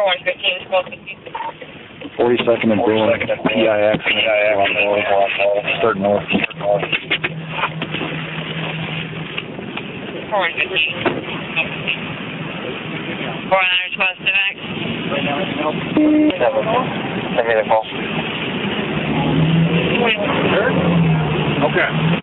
4115, 42nd and Boone, PI accident, start north. 4115. 49 response to Max. Send me the call. Okay.